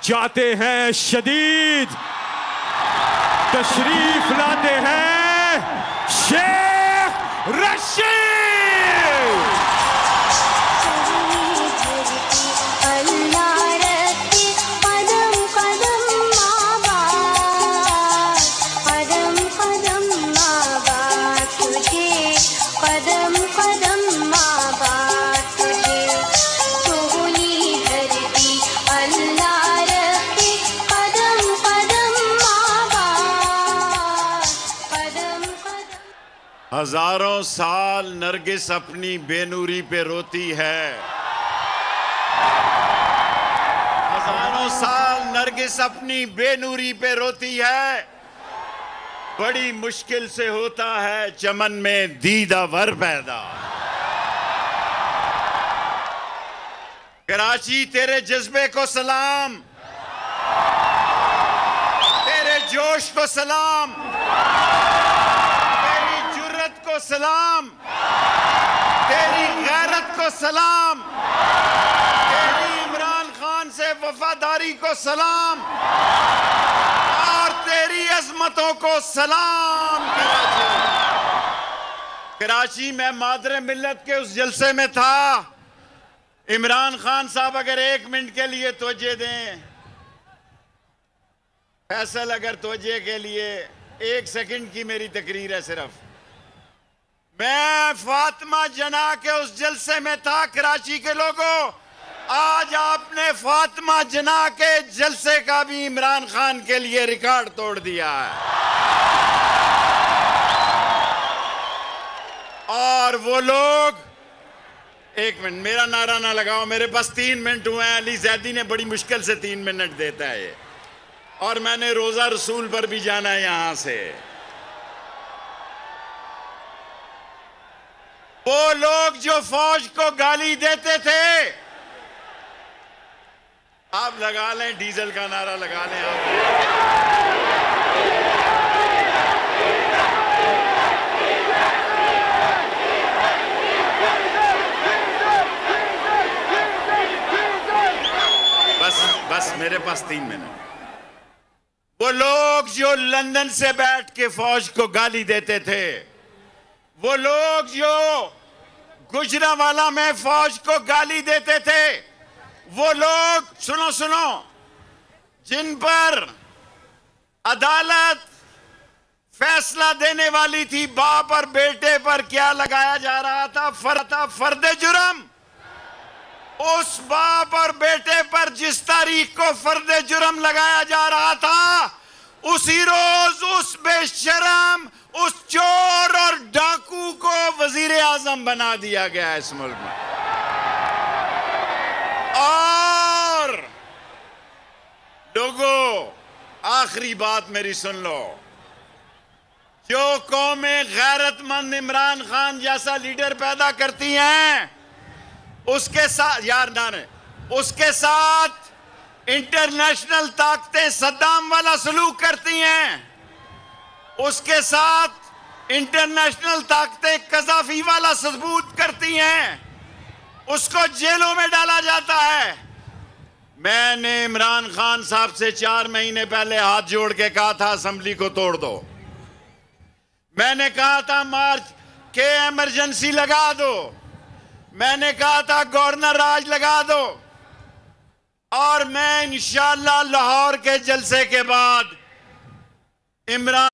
जाते हैं शदीद, तशरीफ लाते हैं शेख रशीद। हजारों साल नरगिस अपनी बेनूरी पे रोती है, हजारों साल नरगिस अपनी बेनूरी पे रोती है। बड़ी मुश्किल से होता है चमन में दीदावर पैदा। कराची तेरे जज्बे को सलाम, तेरे जोश को सलाम, को सलाम, तेरी गैरत को सलाम, तेरी इमरान खान से वफादारी को सलाम और तेरी अजमतों को सलाम। कराची में मादरे मिल्लत के उस जलसे में था। इमरान खान साहब अगर 1 मिनट के लिए तवज्जो दें, फैसल अगर तवज्जो के लिए 1 सेकंड की मेरी तकरीर है सिर्फ। मैं फातिमा जना के उस जलसे में था। कराची के लोगों, आज आपने फातिमा जना के जलसे का भी इमरान खान के लिए रिकॉर्ड तोड़ दिया है। और वो लोग, 1 मिनट मेरा नारा ना लगाओ, मेरे पास 3 मिनट हुए हैं। अली जैदी ने बड़ी मुश्किल से 3 मिनट देता है ये, और मैंने रोजा रसूल पर भी जाना है यहां से। वो लोग जो फौज को गाली देते थे, आप लगा लें डीजल का नारा लगा लें आप। बस मेरे पास 3 मिनट। वो लोग जो लंदन से बैठ के फौज को गाली देते थे, वो लोग जो गुजरांवाला में फौज को गाली देते थे, वो लोग, सुनो सुनो, जिन पर अदालत फैसला देने वाली थी बाप और बेटे पर क्या लगाया जा रहा था, फर्द जुर्म। उस बाप और बेटे पर जिस तारीख को फर्द जुर्म लगाया जा रहा था, उसी रोज उस बेशरम, उस चोर और डाकू को वजीर आजम बना दिया गया इस मुल्क में। और लोगों, आखिरी बात मेरी सुन लो, जो कौमें गैरतमंद इमरान खान जैसा लीडर पैदा करती हैं, उसके साथ यार नाने, उसके साथ इंटरनेशनल ताकतें सद्दाम वाला सलूक करती हैं, उसके साथ इंटरनेशनल ताकतें कज़ाफी वाला सबूत करती हैं, उसको जेलों में डाला जाता है। मैंने इमरान खान साहब से 4 महीने पहले हाथ जोड़ के कहा था असेंबली को तोड़ दो। मैंने कहा था मार्च के इमरजेंसी लगा दो। मैंने कहा था गवर्नर राज लगा दो। और मैं इंशाअल्लाह लाहौर के जलसे के बाद इमरान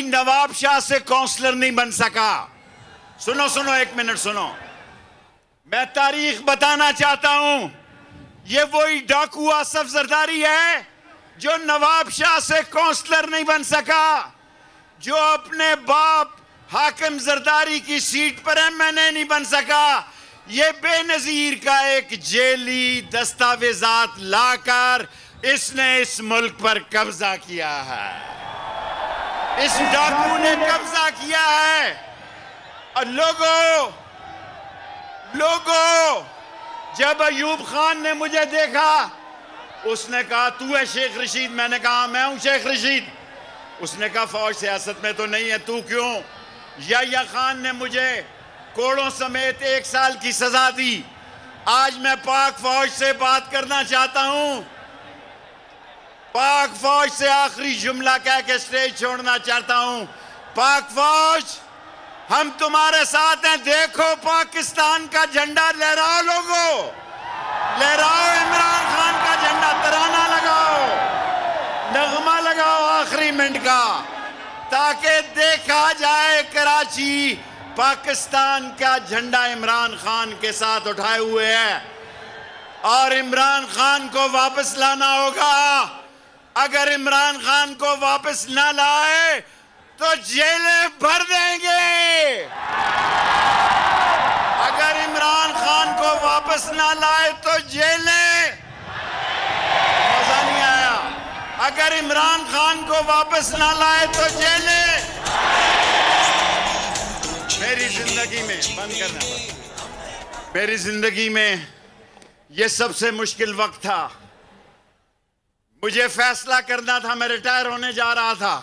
नवाब शाह से काउंसलर नहीं बन सका। सुनो सुनो 1 मिनट सुनो, मैं तारीख बताना चाहता हूं। ये वही डाकू आसफ जरदारी है जो नवाब शाह से काउंसलर नहीं बन सका, जो अपने बाप हाकिम जरदारी की सीट पर एमएनए नहीं बन सका। ये बेनजीर का एक जेली दस्तावेजात लाकर इसने इस मुल्क पर कब्जा किया है। इस डाकू ने कब्जा किया है। और लोगों जब अयूब खान ने मुझे देखा, उसने कहा तू है शेख रशीद। मैंने कहा मैं हूं शेख रशीद। उसने कहा फौज सियासत में तो नहीं है, तू क्यों? याह्या खान ने मुझे कोड़ों समेत 1 साल की सजा दी। आज मैं पाक फौज से बात करना चाहता हूं। पाक फौज से आखिरी जुमला कह के स्टेज छोड़ना चाहता हूं। पाक फौज, हम तुम्हारे साथ हैं। देखो पाकिस्तान का झंडा लहराओ, लोगों लहराओ, इमरान खान का झंडा, तराना लगाओ, नगमा लगाओ आखिरी मिनट का, ताकि देखा जाए कराची पाकिस्तान का झंडा इमरान खान के साथ उठाए हुए है। और इमरान खान को वापस लाना होगा। अगर इमरान खान को वापस ना लाए तो जेलें भर देंगे। अगर इमरान खान को वापस ना लाए तो जेलें, मजा नहीं आया, अगर इमरान खान को वापस ना लाए तो जेलें। मेरी जिंदगी में, बंद करना बस, मेरी जिंदगी में यह सबसे मुश्किल वक्त था। मुझे फैसला करना था, मैं रिटायर होने जा रहा था।